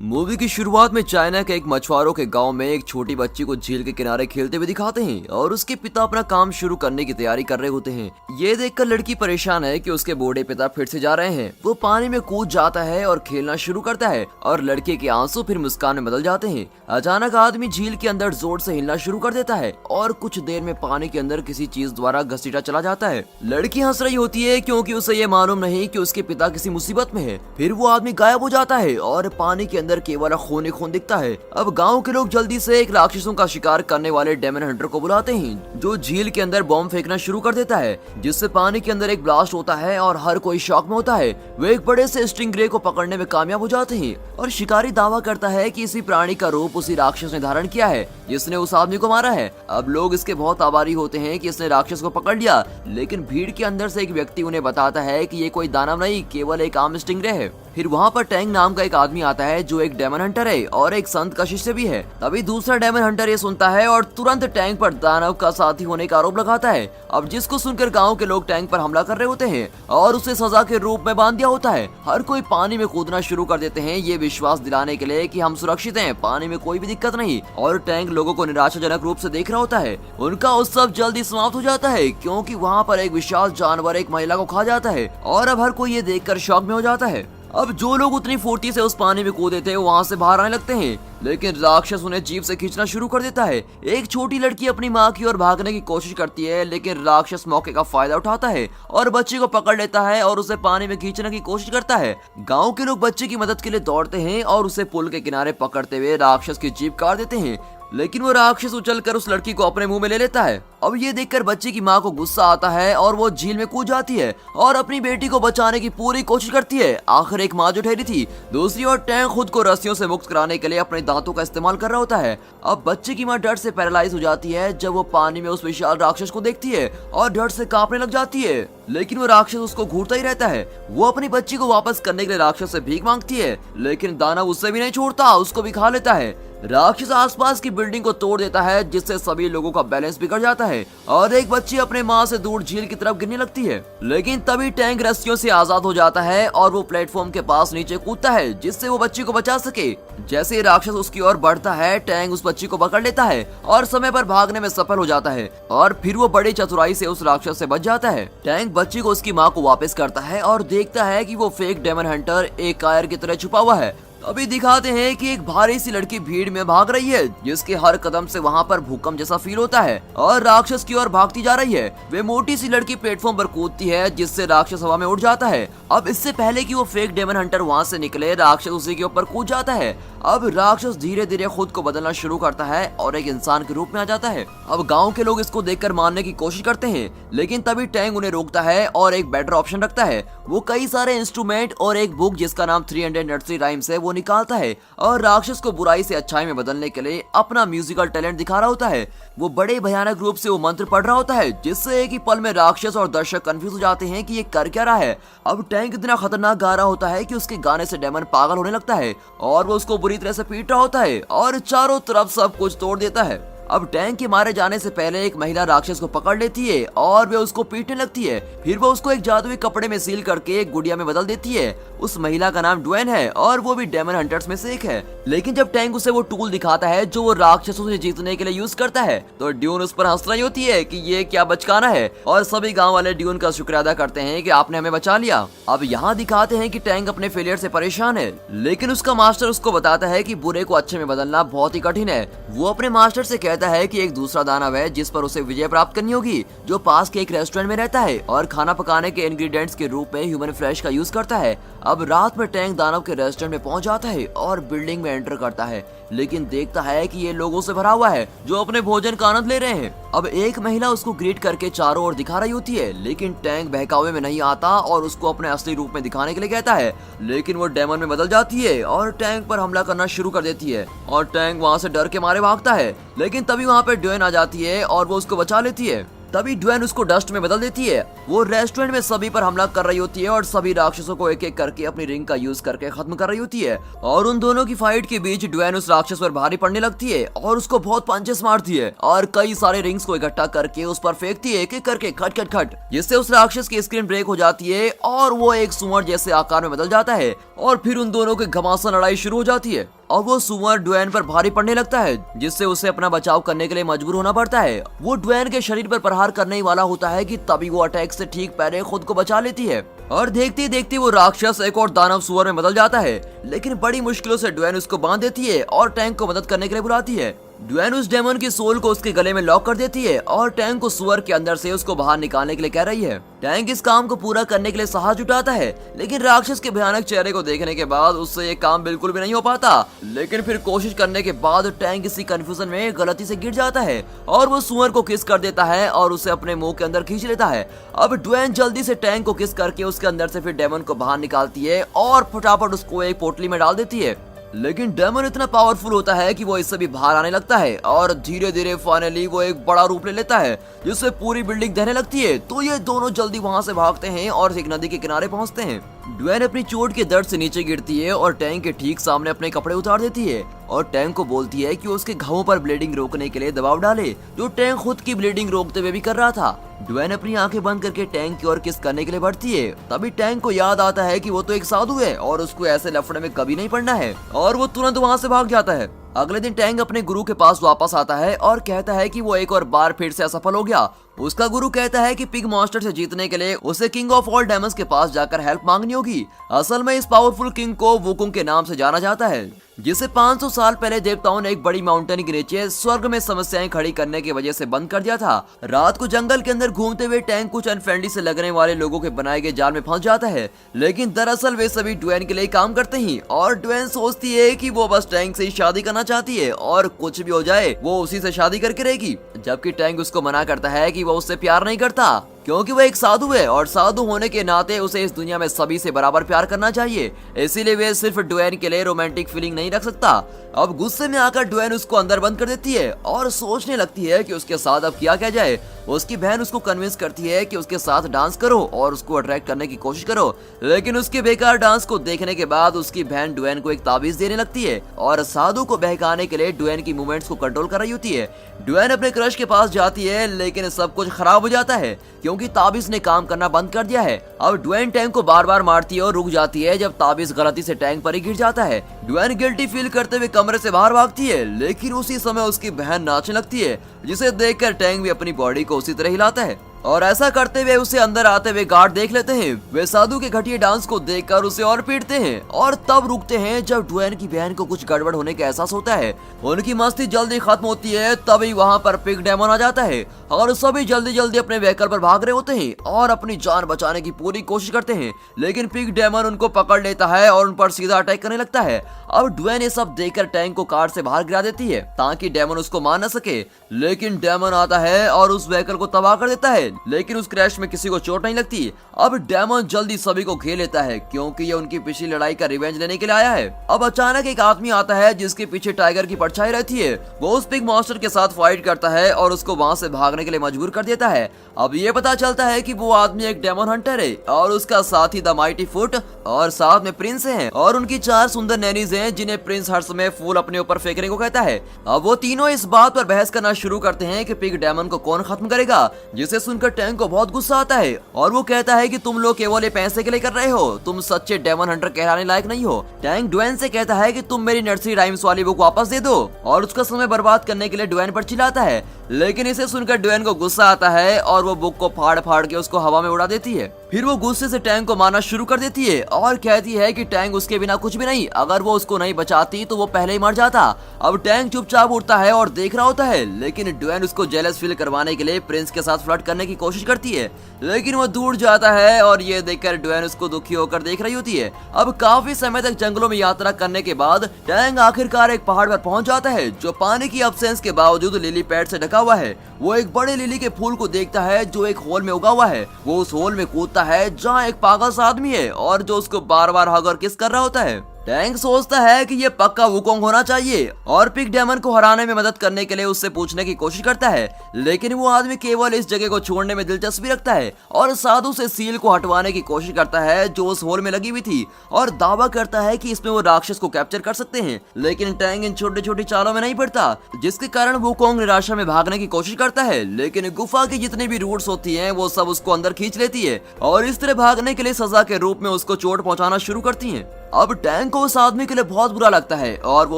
Movie की शुरुआत में चाइना के एक मछुआरों के गांव में एक छोटी बच्ची को झील के किनारे खेलते हुए दिखाते हैं और उसके पिता अपना काम शुरू करने की तैयारी कर रहे होते हैं। ये देखकर लड़की परेशान है कि उसके बूढ़े पिता फिर से जा रहे हैं। वो पानी में कूद जाता है और खेलना शुरू करता है और लड़के के आंसू फिर मुस्कान में बदल जाते हैं। अचानक आदमी झील के अंदर जोर से हिलना शुरू कर देता है और कुछ देर में पानी के अंदर किसी चीज द्वारा घसीटा चला जाता है। लड़की हंस रही होती है क्योंकि उसे ये मालूम नहीं कि उसके पिता किसी मुसीबत में है। फिर वो आदमी गायब हो जाता है और पानी के अंदर केवल खून ही खून दिखता है। अब गांव के लोग जल्दी से एक राक्षसों का शिकार करने वाले डेमन हंटर को बुलाते हैं, जो झील के अंदर बॉम्ब फेंकना शुरू कर देता है, जिससे पानी के अंदर एक ब्लास्ट होता है और हर कोई शॉक में होता है। वे एक बड़े से स्टिंगरे को पकड़ने में कामयाब हो जाते हैं और शिकारी दावा करता है कि इसी प्राणी का रूप उसी राक्षस ने धारण किया है जिसने उस आदमी को मारा है। अब लोग इसके बहुत आभारी होते हैं कि इसने राक्षस को पकड़ लिया, लेकिन भीड़ के अंदर से एक व्यक्ति उन्हें बताता है कि ये कोई दानव नहीं, केवल एक आम स्टिंगरे है। फिर वहाँ पर टैंग नाम का एक आदमी आता है जो एक डेमन हंटर है और एक संत का शिष्य भी है। तभी दूसरा डेमन हंटर ये सुनता है और तुरंत टैंग पर दानव का साथी होने का आरोप लगाता है। अब जिसको सुनकर गांव के लोग टैंग पर हमला कर रहे होते हैं और उसे सजा के रूप में बांध दिया होता है। हर कोई पानी में कूदना शुरू कर देते हैं, ये विश्वास दिलाने के लिए कि हम सुरक्षित हैं, पानी में कोई भी दिक्कत नहीं। और टैंग लोगों को निराशाजनक रूप से देख रहा होता है। उनका उत्सव जल्दी समाप्त हो जाता है क्योंकि वहाँ पर एक विशाल जानवर एक महिला को खा जाता है और अब हर कोई ये देखकर शॉक में हो जाता है। अब जो लोग उतनी फुर्ती से उस पानी में कूदे थे वहाँ से बाहर आने लगते हैं, लेकिन राक्षस उन्हें जीप से खींचना शुरू कर देता है। एक छोटी लड़की अपनी माँ की ओर भागने की कोशिश करती है, लेकिन राक्षस मौके का फायदा उठाता है और बच्चे को पकड़ लेता है और उसे पानी में खींचने की कोशिश करता है। गांव के लोग बच्चे की मदद के लिए दौड़ते हैं और उसे पुल के किनारे पकड़ते हुए राक्षस की जीप काट देते हैं, लेकिन वो राक्षस उछलकर उस लड़की को अपने मुंह में ले लेता है। अब ये देखकर बच्चे की माँ को गुस्सा आता है और वो झील में कूद जाती है और अपनी बेटी को बचाने की पूरी कोशिश करती है। आखिर एक माँ जो ठहरी थी। दूसरी ओर टैंक खुद को रस्सियों से मुक्त कराने के लिए अपने दांतों का इस्तेमाल कर रहा होता है। अब बच्चे की माँ डर से पैरालाइज हो जाती है जब वो पानी में उस विशाल राक्षस को देखती है और डर से कांपने लग जाती है, लेकिन वो राक्षस उसको घूरता ही रहता है। वो अपनी बच्ची को वापस करने के लिए राक्षस से भीख मांगती है, लेकिन दानव उससे भी नहीं छोड़ता, उसको भी खा लेता है। राक्षस आसपास की बिल्डिंग को तोड़ देता है, जिससे सभी लोगों का बैलेंस बिगड़ जाता है और एक बच्ची अपने माँ से दूर झील की तरफ गिरने लगती है। लेकिन तभी टैंक रस्सियों से आजाद हो जाता है और वो प्लेटफॉर्म के पास नीचे कूदता है जिससे वो बच्ची को बचा सके। जैसे ही राक्षस उसकी ओर बढ़ता है, टैंक उस बच्ची को पकड़ लेता है और समय पर भागने में सफल हो जाता है और फिर वो बड़ी चतुराई से उस राक्षस से बच जाता है। टैंक बच्ची को उसकी माँ को वापस करता है और देखता है कि वो फेक डेमन हंटर एक कायर की तरह छुपा हुआ है। अभी दिखाते हैं कि एक भारी सी लड़की भीड़ में भाग रही है, जिसके हर कदम से वहाँ पर भूकंप जैसा फील होता है और राक्षस की ओर भागती जा रही है। वे मोटी सी लड़की प्लेटफॉर्म पर कूदती है, जिससे राक्षस हवा में उड़ जाता है। अब इससे पहले कि वो फेक डेमन हंटर वहाँ से निकले, राक्षस उसी के ऊपर कूद जाता है। अब राक्षस धीरे धीरे खुद को बदलना शुरू करता है और एक इंसान के रूप में आ जाता है। अब गाँव के लोग इसको देखकर मारने की कोशिश करते हैं, लेकिन तभी टैंक उन्हें रोकता है और एक बेटर ऑप्शन रखता है। वो कई सारे इंस्ट्रूमेंट और एक बुक जिसका नाम 300 नर्सरी राइम्स है वो निकालता है और राक्षस को बुराई से अच्छाई में बदलने के लिए अपना म्यूजिकल टैलेंट दिखा रहा होता है। वो बड़े भयानक रूप से वो मंत्र पढ़ रहा होता है, जिससे एक ही पल में राक्षस और दर्शक कंफ्यूज हो जाते हैं कि ये कर क्या रहा है। अब टैंक इतना खतरनाक गा रहा होता है कि उसके गाने से डेमन पागल होने लगता है और वो उसको बुरी तरह से पीट रहा होता है और चारों तरफ सब कुछ तोड़ देता है। अब टैंक के मारे जाने से पहले एक महिला राक्षस को पकड़ लेती है और वे उसको पीटने लगती है। फिर वो उसको एक जादुई कपड़े में सील करके एक गुड़िया में बदल देती है। उस महिला का नाम ड्वेन है और वो भी डेमन हंटर्स में से एक है। लेकिन जब टैंक उसे वो टूल दिखाता है जो वो राक्षसों से जीतने के लिए यूज करता है, तो ड्यून उस पर हंस रही होती है कि ये क्या बचकाना है और सभी गाँव वाले ड्यून का शुक्रिया अदा करते हैं कि आपने हमें बचा लिया। अब यहाँ दिखाते हैं कि टैंक अपने फेलियर से परेशान है, लेकिन उसका मास्टर उसको बताता है कि बुरे को अच्छे में बदलना बहुत ही कठिन है। वो अपने मास्टर से कहता है कि एक दूसरा दानव है जिस पर उसे विजय प्राप्त करनी होगी, जो पास के एक रेस्टोरेंट में रहता है और खाना पकाने के इंग्रेडिएंट्स के रूप में ह्यूमन फ्लैश का यूज करता है। अब रात में टैंक दानव के रेस्टोरेंट में पहुंच जाता है और बिल्डिंग में एंटर करता है, लेकिन देखता है कि ये लोगों से भरा हुआ है जो अपने भोजन का आनंद ले रहे हैं। अब एक महिला उसको ग्रीट करके चारों ओर दिखा रही होती है, लेकिन टैंक बहकावे में नहीं आता और उसको अपने असली रूप में दिखाने के लिए कहता है, लेकिन वो डेमन में बदल जाती है और टैंक पर हमला करना शुरू कर देती है और टैंक वहाँ से डर के मारे भागता है। लेकिन तभी वहाँ पे ड्वेन आ जाती है और वो उसको बचा लेती है। तभी ड्वेन उसको डस्ट में बदल देती है। वो रेस्टोरेंट में सभी पर हमला कर रही होती है और सभी राक्षसों को एक एक करके अपनी रिंग का यूज करके खत्म कर रही होती है। और उन दोनों की फाइट के बीच ड्वेन उस राक्षस पर भारी पड़ने लगती है और उसको बहुत पंचेस मारती है और कई सारे रिंग्स को इकट्ठा करके उस पर फेंकती है एक एक करके खट खट खट, जिससे उस राक्षस की स्क्रीन ब्रेक हो जाती है और वो एक सुअर जैसे आकार में बदल जाता है और फिर उन दोनों की घमासान लड़ाई शुरू हो जाती है और वो सुअर ड्वेन पर भारी पड़ने लगता है, जिससे उसे अपना बचाव करने के लिए मजबूर होना पड़ता है। वो ड्वेन के शरीर पर प्रहार करने ही वाला होता है कि तभी वो अटैक से ठीक पहले खुद को बचा लेती है और देखते देखते वो राक्षस एक और दानव सुअर में बदल जाता है। लेकिन बड़ी मुश्किलों से ड्वेन उसको बांध देती है और टैंक को मदद करने के लिए बुलाती है। ड्वेन उस डेमन की सोल को उसके गले में लॉक कर देती है और टैंक को सुअर के अंदर से उसको बाहर निकालने के लिए कह रही है। टैंक इस काम को पूरा करने के लिए साहस जुटाता है, लेकिन राक्षस के भयानक चेहरे को देखने के बाद उससे ये काम बिल्कुल भी नहीं हो पाता। लेकिन फिर कोशिश करने के बाद टैंक इसी कंफ्यूजन में गलती से गिर जाता है और वो सुअर को किस कर देता है और उसे अपने मुंह के अंदर खींच लेता है। अब ड्वेन जल्दी से टैंक को किस करके उसके अंदर से फिर डेमन को बाहर निकालती है और फटाफट उसको एक पोटली में डाल देती है। लेकिन डेमन इतना पावरफुल होता है कि वो इससे भी बाहर आने लगता है और धीरे धीरे फाइनली वो एक बड़ा रूप ले लेता है, जिससे पूरी बिल्डिंग ढहने लगती है। तो ये दोनों जल्दी वहां से भागते हैं और एक नदी के किनारे पहुंचते हैं। ड्वेन अपनी चोट के दर्द से नीचे गिरती है और टैंक के ठीक सामने अपने कपड़े उतार देती है और टैंक को बोलती है कि उसके घावों पर ब्लीडिंग रोकने के लिए दबाव डाले, जो टैंक खुद की ब्लीडिंग रोकते हुए भी कर रहा था। ड्वेन अपनी आंखें बंद करके टैंक की ओर किस करने के लिए बढ़ती है। तभी टैंक को याद आता है कि वो तो एक साधु है और उसको ऐसे लफड़े में कभी नहीं पड़ना है और वो तुरंत वहाँ से भाग जाता है। अगले दिन टैंक अपने गुरु के पास वापस आता है और कहता है कि वो एक और बार फिर से असफल हो गया। उसका गुरु कहता है कि पिग मॉन्स्टर से जीतने के लिए उसे किंग ऑफ ऑल डेमन्स के पास जाकर हेल्प मांगनी होगी। असल में इस पावरफुल किंग को वुकुंग के नाम से जाना जाता है, जिसे 500 साल पहले देवताओं ने एक बड़ी माउंटेन के नीचे स्वर्ग में समस्याएं खड़ी करने की वजह से बंद कर दिया था। रात को जंगल के अंदर घूमते हुए टैंक कुछ अनफ्रेंडली से लगने वाले लोगों के बनाए गए जाल में फंस जाता है, लेकिन दरअसल वे सभी ड्वेन के लिए काम करते हैं और ड्वेन सोचती है कि वो बस टैंक से ही शादी करना चाहती है और कुछ भी हो जाए वो उसी से शादी करके रहेगी। जबकि टैंक उसको मना करता है कि वो उससे प्यार नहीं करता, क्योंकि वो एक साधु है और साधु होने के नाते उसे इस दुनिया में सभी से बराबर प्यार करना चाहिए। इसीलिए वे सिर्फ ड्वेन के लिए रोमांटिक फीलिंग नहीं रख सकता। अब गुस्से में आकर ड्वेन उसको अंदर बंद कर देती है और सोचने लगती है कि उसके साथ अब किया क्या जाए। उसकी बहन उसको कन्विंस करती है कि उसके साथ डांस करो और उसको अट्रैक्ट करने की कोशिश करो, लेकिन उसके बेकार डांस को देखने के बाद उसकी बहन ड्वेन को एक ताबीज देने लगती है और साधु को बहकाने के लिए ड्वेन की मूवमेंट्स को कंट्रोल कर रही होती है। ड्वेन अपने क्रश के पास जाती है, लेकिन सब कुछ खराब हो जाता है क्योंकि ताबीज ने काम करना बंद कर दिया है। अब ड्वेन टैंक को बार बार मारती है और रुक जाती है जब ताबीज गलती से टैंक पर ही गिर जाता है। ड्वेन गिल्टी फील करते हुए कमरे से बाहर भागती है, लेकिन उसी समय उसकी बहन नाचने लगती है, जिसे देखकर टैंक भी अपनी बॉडी को उसी तरह हिलाता है और ऐसा करते हुए उसे अंदर आते हुए गार्ड देख लेते हैं। वे साधु के घटिया डांस को देखकर उसे और पीटते हैं और तब रुकते हैं जब ड्वेन की बहन को कुछ गड़बड़ होने का एहसास होता है। उनकी मस्ती जल्दी खत्म होती है, तभी वहाँ पर पिग डेमन आ जाता है और सभी जल्दी जल्दी अपने व्हीकल पर भाग रहे होते हैं और अपनी जान बचाने की पूरी कोशिश करते हैं, लेकिन पिग डेमन उनको पकड़ लेता है और उन पर सीधा अटैक करने लगता है। अब ड्वेन ये सब देखकर टैंक को कार से बाहर गिरा देती है ताकि डेमन उसको मार न सके, लेकिन डेमन आता है और उस व्हीकल को तबाह कर देता है, लेकिन उस क्रैश में किसी को चोट नहीं लगती। अब डेमन जल्दी सभी को घेर लेता है क्योंकि ये उनकी पिछली लड़ाई का रिवेंज लेने के लिए आया है। अब अचानक एक आदमी आता है जिसके पीछे टाइगर की परछाई रहती है। वो उस पिग मॉन्स्टर के साथ फाइट करता है और उसको वहाँ से भागने के लिए मजबूर कर देता है। अब ये पता चलता है कि वो आदमी एक डेमन हंटर है और उसका साथी द माइटी फुट और साथ में प्रिंस है और उनकी 4 सुंदर नैनीज हैं, जिन्हें प्रिंस हर समय फूल अपने ऊपर फेंकने को कहता है। अब वो तीनों इस बात पर बहस करना शुरू करते हैं कि पिग डेमन को कौन खत्म करेगा, जिसे सुनकर टैंक को बहुत गुस्सा आता है और वो कहता है कि तुम लोग केवल ये पैसे के लिए कर रहे हो, तुम सच्चे डेमन हंटर कहलाने लायक नहीं हो। टैंक ड्वेन से कहता है कि तुम मेरी नर्सरी राइम्स वाली बुक वापस दे दो और उसका समय बर्बाद करने के लिए ड्वेन पर चिल्लाता है, लेकिन इसे सुनकर ड्वेन को गुस्सा आता है और वो बुक को फाड़ फाड़ के उसको हवा में उड़ा देती है। फिर वो गुस्से से टैंक को मारना शुरू कर देती है और कहती है कि टैंक उसके बिना कुछ भी नहीं, अगर वो उसको नहीं बचाती तो वो पहले ही मर जाता। अब टैंक चुपचाप उठता है और देख रहा होता है, लेकिन ड्वेन उसको जेलस फील करवाने के लिए प्रिंस के साथ फ्लर्ट करने की कोशिश करती है, लेकिन वो दूर जाता है और ये देखकर ड्वेन उसको दुखी होकर देख रही होती है। अब काफी समय तक जंगलों में यात्रा करने के बाद टैंक आखिरकार एक पहाड़ पर पहुंच जाता है जो पानी की अब्सेंस के बावजूद लिली पैड से ढका हुआ है। वो एक बड़े लिली के फूल को देखता है जो एक होल में उगा हुआ है। वो उस होल में कूदता है जहाँ एक पागल सा आदमी है और जो उसको बार बार हग और किस कर रहा होता है। टैंक सोचता है कि ये पक्का वुकोंग होना चाहिए और पिग डेमन को हराने में मदद करने के लिए उससे पूछने की कोशिश करता है, लेकिन वो आदमी केवल इस जगह को छोड़ने में दिलचस्पी रखता है और साधु से सील को हटवाने की कोशिश करता है जो उस होल में लगी हुई थी और दावा करता है कि इसमें वो राक्षस को कैप्चर कर सकते हैं। लेकिन टैंक इन छोटी छोटी चालों में नहीं पड़ता, जिसके कारण वुकोंग निराशा में भागने की कोशिश करता है, लेकिन गुफा की जितनी भी रूट्स होती है वो सब उसको अंदर खींच लेती है और इस तरह भागने के लिए सजा के रूप में उसको चोट पहुँचाना शुरू करती है। अब टैंक को उस आदमी के लिए बहुत बुरा लगता है और वो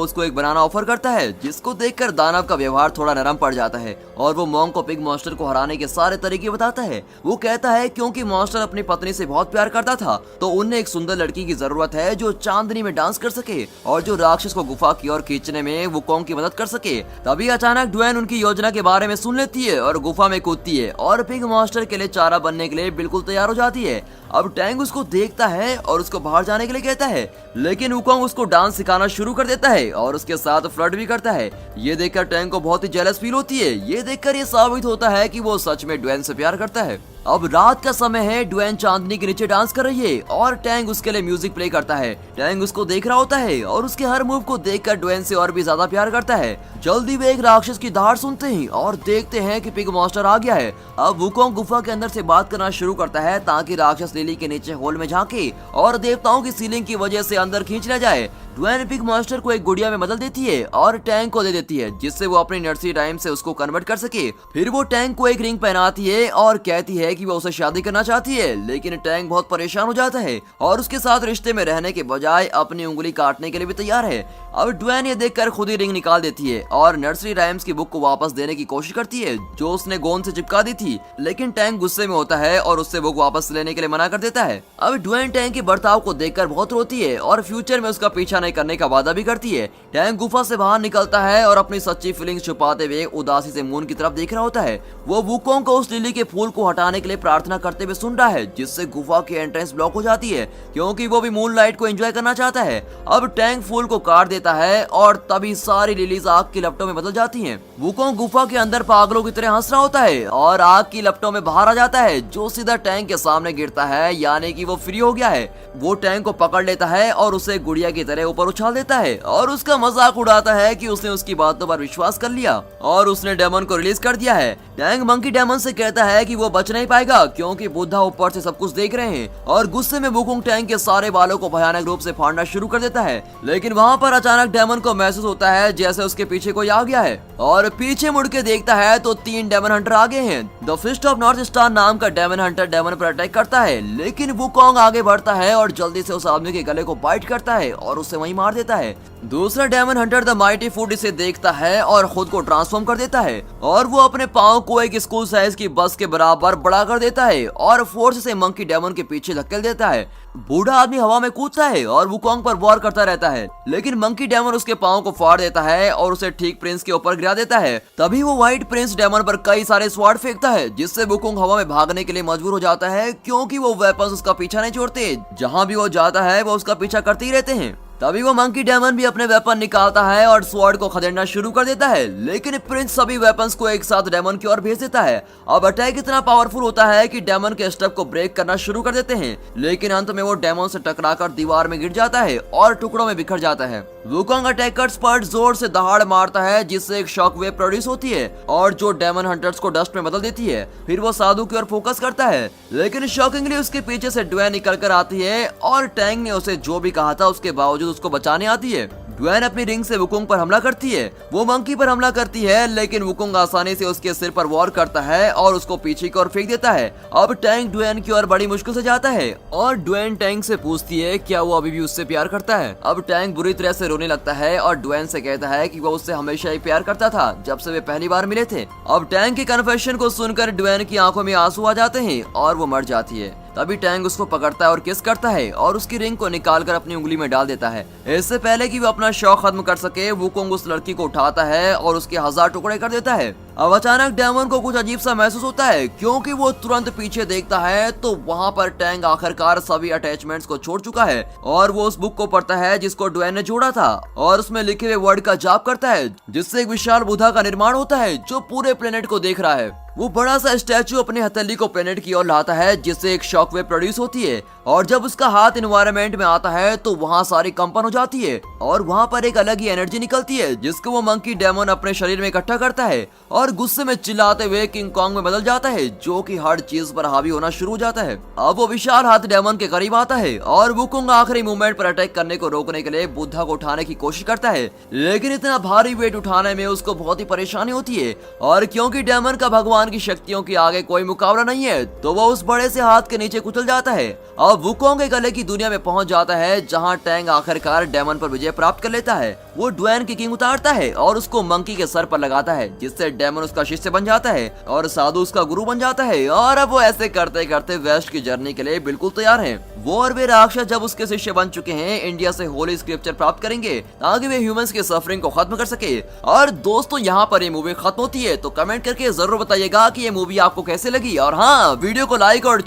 उसको एक बनाना ऑफर करता है, जिसको देखकर दानव का व्यवहार थोड़ा नरम पड़ जाता है और वो मॉन्क को पिग मॉन्स्टर को हराने के सारे तरीके बताता है। वो कहता है क्योंकि मॉन्स्टर अपनी पत्नी से बहुत प्यार करता था तो उन्हें एक सुंदर लड़की की जरूरत है जो चांदनी में डांस कर सके और जो राक्षस को गुफा की ओर खींचने में वुकोंग की मदद कर सके। तभी अचानक ड्वेन उनकी योजना के बारे में सुन लेती है और गुफा में कूदती है और पिग मॉन्स्टर के लिए चारा बनने के लिए बिल्कुल तैयार हो जाती है। अब टैंग उसको देखता है और उसको बाहर जाने के लिए कहता है, लेकिन वुकोंग उसको डांस सिखाना शुरू कर देता है और उसके साथ फ्लर्ट भी करता है। ये देखकर टैंग को बहुत ही जेलस फील होती है। ये देखकर ये साबित होता है कि वो सच में ड्वेन से प्यार करता है। अब रात का समय है, ड्वेन चांदनी के नीचे डांस कर रही है और टैंग उसके लिए म्यूजिक प्ले करता है। टैंग उसको देख रहा होता है और उसके हर मूव को देखकर ड्वेन से और भी ज्यादा प्यार करता है। जल्दी वे एक राक्षस की दहाड़ सुनते हैं और देखते हैं कि पिग मॉन्स्टर आ गया है। अब वुकोंग गुफा के अंदर से बात करना शुरू करता है ताकि राक्षस लिली के नीचे होल में झांके और देवताओं की सीलिंग की वजह से अंदर खींच ले जाए। ड्वेन पिग मॉन्स्टर को एक गुड़िया में बदल देती है और टैंग को दे देती है, जिससे वो अपनी नर्सरी टाइम से उसको कन्वर्ट कर सके। फिर वो टैंग को एक रिंग पहनाती है और कहती है कि वो उसे शादी करना चाहती है, लेकिन टैंग बहुत परेशान हो जाता है और उसके साथ रिश्ते में रहने के बजाय अपनी उंगली काटने के लिए भी तैयार है। अब ड्वेन ये देखकर खुद ही रिंग निकाल देती है और नर्सरी राइम्स की बुक को वापस देने की कोशिश करती है जो उसने गोंद से चिपका दी थी, लेकिन टैंग गुस्से में होता है और उससे बुक वापस लेने के लिए मना कर देता है। अब ड्वेन टैंग के बर्ताव को देखकर बहुत रोती है और फ्यूचर में उसका पीछा नहीं करने का वादा भी करती है। टैंग गुफा से बाहर निकलता है और अपनी सच्ची फीलिंग्स छुपाते हुए उदासी से मून की तरफ देख रहा होता है। वो वुकोंग को उस लिली के फूल को हटाने के लिए प्रार्थना करते हुए सुन रहा है, जिससे गुफा की एंट्रेंस ब्लॉक हो जाती है क्योंकि वो भी मून लाइट को एंजॉय करना चाहता है। अब टैंग फूल को काट देता है और तभी सारी लिलीज आग की लपटों में बदल जाती हैं। वुकोंग गुफा के अंदर पागलों की तरह हंस रहा होता है और आग की लपटों में बाहर आ जाता है, जो सीधा टैंग के सामने गिरता है, यानी कि वो फ्री हो गया है। वो टैंग को पकड़ लेता है और उसे गुड़िया की तरह ऊपर उछाल देता है और उसका मजाक उड़ाता है कि उसने उसकी बातों पर विश्वास कर लिया और उसने डेमन को रिलीज कर दिया है। टैंग मंकी डेमन से कहता है कि वो बच नहीं पाएगा क्योंकि बुद्धा ऊपर से सब कुछ देख रहे हैं और गुस्से में वुकोंग टैंग के सारे बालों को भयानक रूप से फाड़ना शुरू कर देता है। लेकिन वहाँ पर अचानक डेमन को महसूस होता है जैसे उसके पीछे कोई आ गया है और पीछे मुड़ के देखता है तो 3 डेमन हंटर आ गए हैं। The Fist of North Star नाम का डेमन हंटर डेमन पर अटैक करता है, लेकिन वुकोंग आगे बढ़ता है और जल्दी से उस आदमी के गले को बाइट करता है और उसे वहीं मार देता है। दूसरा demon hunter the mighty food इसे देखता है और खुद को ट्रांसफॉर्म कर देता है और वो अपने पाँव को एक स्कूल साइज की बस के बराबर बड़ा कर देता है और फोर्स से मंकी डेमन के पीछे धकेल देता है। बूढ़ा आदमी हवा में कूदता है और वुकोंग पर वार करता रहता है, लेकिन मंकी डेमन उसके पाँव को फाड़ देता है और उसे ठीक प्रिंस के ऊपर गिरा देता है। तभी वो व्हाइट प्रिंस डेमन पर कई सारे स्वार्ड फेंकता है, जिससे वुकोंग हवा में भागने के लिए मजबूर हो जाता है क्योंकि वो वेपन्स उसका पीछा नहीं छोड़ते। जहाँ भी वो जाता है वो उसका पीछा करते ही रहते हैं। तभी वो मंकी डेमन भी अपने वेपन निकालता है और स्वॉर्ड को खदेड़ना शुरू कर देता है, लेकिन प्रिंस सभी वेपन्स को एक साथ डेमन की ओर भेज देता है। अब अटैक इतना पावरफुल होता है कि डेमन के स्टेप को ब्रेक करना शुरू कर देते हैं, लेकिन अंत में वो डेमन से टकराकर दीवार में गिर जाता है और टुकड़ों में बिखर जाता है। वुकोंग अटैकर्स पर जोर से दहाड़ मारता है, जिससे एक शॉक वेव प्रोड्यूस होती है और जो डेमन हंटर्स को डस्ट में बदल देती है। फिर वो साधु की ओर फोकस करता है, लेकिन शॉकिंगली उसके पीछे से ड्वेन निकल कर आती है और टैंग ने उसे जो भी कहा था उसके बावजूद उसको बचाने आती है। ड्वेन अपनी रिंग से वुकोंग पर हमला करती है। वो मंकी पर हमला करती है, लेकिन वुकोंग आसानी से उसके सिर पर वार करता है और उसको पीछे की ओर फेंक देता है। अब टैंग ड्वेन की ओर बड़ी मुश्किल से जाता है और ड्वेन टैंग से पूछती है क्या वो अभी भी उससे प्यार करता है। अब टैंग बुरी तरह से रोने लगता है और ड्वेन से कहता है कि वो उससे हमेशा ही प्यार करता था जब से वे पहली बार मिले थे। अब टैंग की कन्फेशन को सुनकर ड्वेन की आंखों में आंसू आ जाते हैं और वो मर जाती है। तभी टैंग उसको पकड़ता है और किस करता है और उसकी रिंग को निकालकर अपनी उंगली में डाल देता है। इससे पहले कि वो अपना शौक खत्म कर सके, वुकोंग उस लड़की को उठाता है और उसके 1000 टुकड़े कर देता है। अब अचानक डेमन को कुछ अजीब सा महसूस होता है क्योंकि वो तुरंत पीछे देखता है तो वहाँ पर टैंग आखिरकार सभी अटैचमेंट्स को छोड़ चुका है और वो उस बुक को पढ़ता है जिसको ड्वेन ने जोड़ा था और उसमें लिखे हुए वर्ड का जाप करता है, जिससे एक विशाल बुद्धा का निर्माण होता है जो पूरे प्लेनेट को देख रहा है। वो बड़ा सा स्टैचू अपनी हथेली को प्लेनेट की ओर लाता है, जिससे एक शॉकवेव प्रोड्यूस होती है और जब उसका हाथ एनवायरनमेंट में आता है तो वहाँ सारी कंपन हो जाती है और वहाँ पर एक अलग ही एनर्जी निकलती है, जिसको वो मंकी डेमन अपने शरीर में इकट्ठा करता है और गुस्से में चिल्लाते हुए किंग कॉन्ग में बदल जाता है, जो कि हर चीज पर हावी होना शुरू हो जाता है। अब वो विशाल हाथी डेमन के करीब आता है और वुकोंग आखिरी मूवमेंट पर अटैक करने को रोकने के लिए बुद्धा को उठाने की कोशिश करता है, लेकिन इतना भारी वेट उठाने में उसको बहुत ही परेशानी होती है। और क्योंकि डेमन का भगवान की शक्तियों के आगे कोई मुकाबला नहीं है, तो वो उस बड़े से हाथ के नीचे कुचल जाता है। अब वुकोंग के गले की दुनिया में पहुंच जाता है, जहां टैंग आखिरकार डेमन पर विजय प्राप्त कर लेता है। वो ड्वेन की किंग उतारता है और उसको मंकी के सर पर लगाता है, जिससे डेमन उसका शिष्य बन जाता है और साधु उसका गुरु बन जाता है। और अब वो ऐसे करते करते वेस्ट की जर्नी के लिए बिल्कुल तैयार हैं। वो और वे राक्षस जब उसके शिष्य बन चुके हैं, इंडिया से होली स्क्रिप्चर प्राप्त करेंगे ताकि वे ह्यूमंस के सफरिंग को खत्म कर सके। और दोस्तों, यहाँ पर ये मूवी खत्म होती है, तो कमेंट करके जरूर बताइएगा कि ये मूवी आपको कैसे लगी। और हाँ, वीडियो को लाइक और